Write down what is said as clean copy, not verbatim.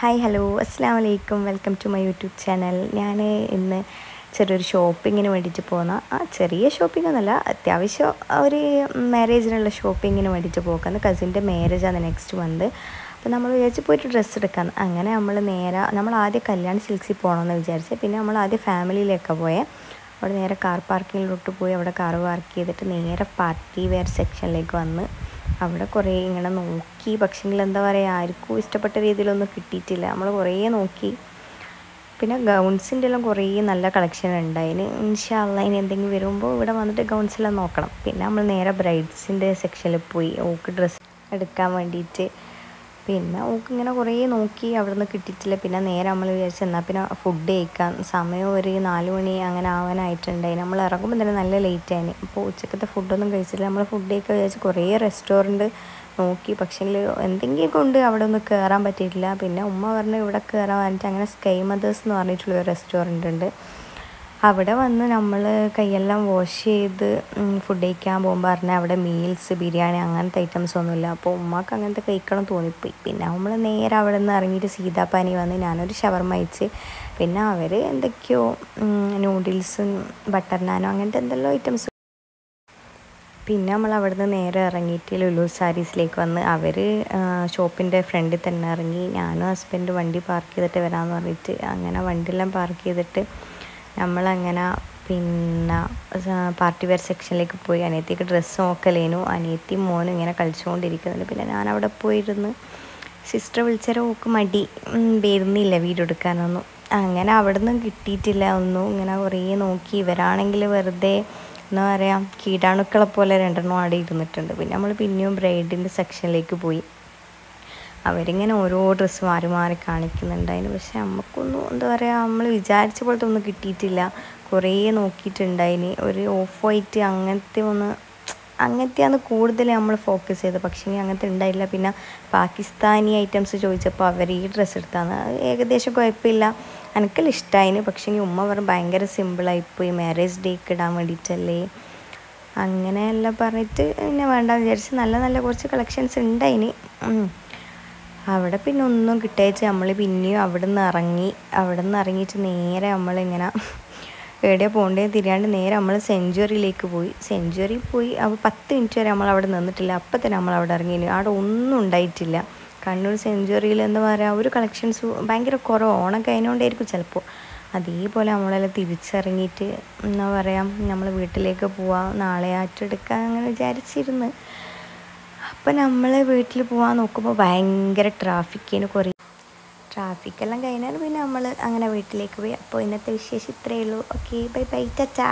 Hi hello അസ്സാം വലൈക്കും welcome to my YouTube channel. ഞാൻ ഇന്ന് ചെറിയൊരു ഷോപ്പിങ്ങിന് വേണ്ടിയിട്ട് പോകുന്ന ചെറിയ ഷോപ്പിംഗ് ഒന്നുമല്ല, അത്യാവശ്യം ഒരു മാരേജിനുള്ള ഷോപ്പിങ്ങിന് വേണ്ടിയിട്ട് പോകുന്നത്. കസിൻ്റെ മാരേജാണ് നെക്സ്റ്റ് മന്ത്. അപ്പോൾ നമ്മൾ വിചാരിച്ച് പോയിട്ട് ഡ്രസ്സ് എടുക്കാൻ. അങ്ങനെ നമ്മൾ ആദ്യം കല്യാൺ സിൽക്സിൽ പോകണമെന്ന് വിചാരിച്ച്, പിന്നെ നമ്മൾ ആദ്യം ഫാമിലിയിലേക്കാണ് പോയത്. അവിടെ നേരെ കാർ പാർക്കിങ്ങിലോട്ട് പോയി അവിടെ കാർ പാർക്ക് ചെയ്തിട്ട് നേരെ പാർട്ടി വെയർ സെക്ഷനിലേക്ക് വന്ന് അവിടെ കുറേ ഇങ്ങനെ നോക്കി. പക്ഷേങ്കിൽ എന്താ പറയുക, ആർക്കും ഇഷ്ടപ്പെട്ട രീതിയിലൊന്നും കിട്ടിയിട്ടില്ല. നമ്മൾ കുറേ നോക്കി. പിന്നെ ഗൗൺസിൻ്റെ എല്ലാം കുറേ നല്ല കളക്ഷൻ ഉണ്ടായിന്. ഇൻഷാ അല്ലാഹ് ഇനി എന്തെങ്കിലും വരുമ്പോൾ ഇവിടെ വന്നിട്ട് ഗൗൺസെല്ലാം നോക്കണം. പിന്നെ നമ്മൾ നേരെ ബ്രൈഡ്സിൻ്റെ സെക്ഷനിൽ പോയി ഓക്ക് ഡ്രസ്സ് എടുക്കാൻ വേണ്ടിയിട്ട്. പിന്നെ ഓക്ക് ഇങ്ങനെ കുറേ നോക്കി, അവിടെ നിന്ന് കിട്ടിയിട്ടില്ല. പിന്നെ നേരെ നമ്മൾ വിചാരിച്ചു എന്നാൽ പിന്നെ ഫുഡ് കഴിക്കാൻ. സമയം ഒരു 4 മണി അങ്ങനെ ആവാനായിട്ടുണ്ടായി. നമ്മൾ ഇറങ്ങുമ്പോൾ തന്നെ നല്ല ലേറ്റ് ആയിന്. അപ്പോൾ ഉച്ചക്കത്തെ ഫുഡൊന്നും കഴിച്ചില്ല. നമ്മൾ ഫുഡ് കഴിക്കാൻ വിചാരിച്ച് കുറേ റെസ്റ്റോറൻറ്റ് നോക്കി. പക്ഷേങ്കിൽ എന്തെങ്കിലും കൊണ്ട് അവിടെ ഒന്നും കയറാൻ പറ്റിയിട്ടില്ല. പിന്നെ ഉമ്മ പറഞ്ഞു ഇവിടെ കയറാൻ പറഞ്ഞിട്ട് അങ്ങനെ സ്കൈ മദേഴ്സ് എന്ന് പറഞ്ഞിട്ടുള്ളൊരു റെസ്റ്റോറൻറ്റ് ഉണ്ട്. അവിടെ വന്ന് നമ്മൾ കൈയെല്ലാം വാഷ് ചെയ്ത് ഫുഡ് കഴിക്കാൻ പോകുമ്പോൾ പറഞ്ഞാൽ അവിടെ മീൽസ് ബിരിയാണി അങ്ങനത്തെ ഐറ്റംസ് ഒന്നുമില്ല. അപ്പോൾ ഉമ്മാക്ക് അങ്ങനത്തെ കഴിക്കണം തോന്നിപ്പോയി. പിന്നെ നമ്മൾ നേരെ അവിടെ നിന്ന് ഇറങ്ങിയിട്ട് സീതാപ്പാനി വന്ന് ഞാനൊരു ഷവർമ അയച്ച്. പിന്നെ അവർ എന്തൊക്കെയോ നൂഡിൽസും ബട്ടർ നാനോ അങ്ങനത്തെ എന്തെല്ലോ ഐറ്റംസ്. പിന്നെ നമ്മൾ അവിടെ നിന്ന് നേരെ ഇറങ്ങിയിട്ട് ലുലു സാരീസിലേക്ക് വന്ന് അവർ ഷോപ്പിൻ്റെ ഫ്രണ്ടിൽ തന്നെ ഇറങ്ങി. ഞാനും ഹസ്ബൻഡ് വണ്ടി പാർക്ക് ചെയ്തിട്ട് വരാമെന്ന് പറഞ്ഞിട്ട് അങ്ങനെ വണ്ടിയെല്ലാം പാർക്ക് ചെയ്തിട്ട് നമ്മളങ്ങനെ പിന്നെ പാർട്ടി വെയർ സെക്ഷനിലേക്ക് പോയി. അനിയത്തിക്ക് ഡ്രസ്സ് നോക്കലേനു. അനിയത്തി മോനും ഇങ്ങനെ കളിച്ചുകൊണ്ടിരിക്കുന്നുണ്ട്. പിന്നെ ഞാനവിടെ പോയിരുന്ന് സിസ്റ്റർ വിളിച്ചാലും ഓക്ക് മടി വരുന്നില്ല വീഡിയോ എടുക്കാനൊന്നും. അങ്ങനെ അവിടെ നിന്നും കിട്ടിയിട്ടില്ല ഒന്നും. ഇങ്ങനെ കുറേ നോക്കി. ഇവരാണെങ്കിൽ വെറുതെ എന്താ പറയുക, കീടാണുക്കളെ പോലെ 2 ആടെ ഇരുന്നിട്ടുണ്ട്. പിന്നെ നമ്മൾ പിന്നെയും ബ്രൈഡിൻ്റെ സെക്ഷനിലേക്ക് പോയി. അവരിങ്ങനെ ഓരോ ഡ്രസ്സ് മാറി മാറി കാണിക്കുന്നുണ്ടായിരുന്നു. പക്ഷെ നമുക്കൊന്നും എന്താ പറയുക, നമ്മൾ വിചാരിച്ച പോലത്തെ ഒന്നും കിട്ടിയിട്ടില്ല. കുറേ നോക്കിയിട്ടുണ്ടായിന്. ഒരു ഓഫ് വൈറ്റ് അങ്ങനത്തെയാണ് കൂടുതൽ നമ്മൾ ഫോക്കസ് ചെയ്തത്. പക്ഷേ അങ്ങനത്തെ ഉണ്ടായില്ല. പിന്നെ പാകിസ്ഥാനി ഐറ്റംസ് ചോദിച്ചപ്പോൾ അവർ ഈ ഡ്രസ്സ് എടുത്താണ്. ഏകദേശം കുഴപ്പമില്ല, എനിക്കെല്ലാം ഇഷ്ടമായിന്. പക്ഷേ ഉമ്മ പറഞ്ഞു ഭയങ്കര സിമ്പിളായിപ്പോയി, മാരേജ് ഡേക്ക് ഇടാൻ വേണ്ടിയിട്ടല്ലേ അങ്ങനെയെല്ലാം പറഞ്ഞിട്ട് പിന്നെ വേണ്ടെന്ന് വിചാരിച്ച്. നല്ല നല്ല കുറച്ച് കളക്ഷൻസ് ഉണ്ടായിന്. അവിടെ പിന്നെ ഒന്നും കിട്ടിയച്ച് നമ്മൾ പിന്നെയും അവിടെ നിന്ന് ഇറങ്ങിയിട്ട് നേരെ നമ്മളിങ്ങനെ എവിടെയോ പോകേണ്ടത് തിരിയാണ്ട് നേരെ നമ്മൾ സെഞ്ച്വറിയിലേക്ക് പോയി. സെഞ്ച്വറി പോയി അപ്പോൾ 10 മിനിറ്റ് വരെ നമ്മൾ അവിടെ നിന്നിട്ടില്ല. അപ്പം തന്നെ നമ്മൾ അവിടെ ഇറങ്ങി. അവിടെ ഒന്നും ഉണ്ടായിട്ടില്ല. കണ്ണൂർ സെഞ്ച്വറിയിൽ എന്താ പറയുക, ഒരു കളക്ഷൻസ് ഭയങ്കര കുറവ്. ഓണം കഴിഞ്ഞുകൊണ്ടായിരിക്കും ചിലപ്പോൾ. അതേപോലെ നമ്മളെല്ലാം തിരിച്ചിറങ്ങിയിട്ട് എന്താ പറയുക, നമ്മൾ വീട്ടിലേക്ക് പോവാം, നാളെ ആറ്റെടുക്കാം അങ്ങനെ വിചാരിച്ചിരുന്ന്. അപ്പം നമ്മൾ വീട്ടിൽ പോകാൻ നോക്കുമ്പോൾ ഭയങ്കര ട്രാഫിക്കെല്ലാം കഴിഞ്ഞാൽ പിന്നെ നമ്മൾ അങ്ങനെ വീട്ടിലേക്ക് പോയി. അപ്പോൾ ഇന്നത്തെ വിശേഷം ഇത്രയേ ഉള്ളൂ. Okay, bye bye, Tata.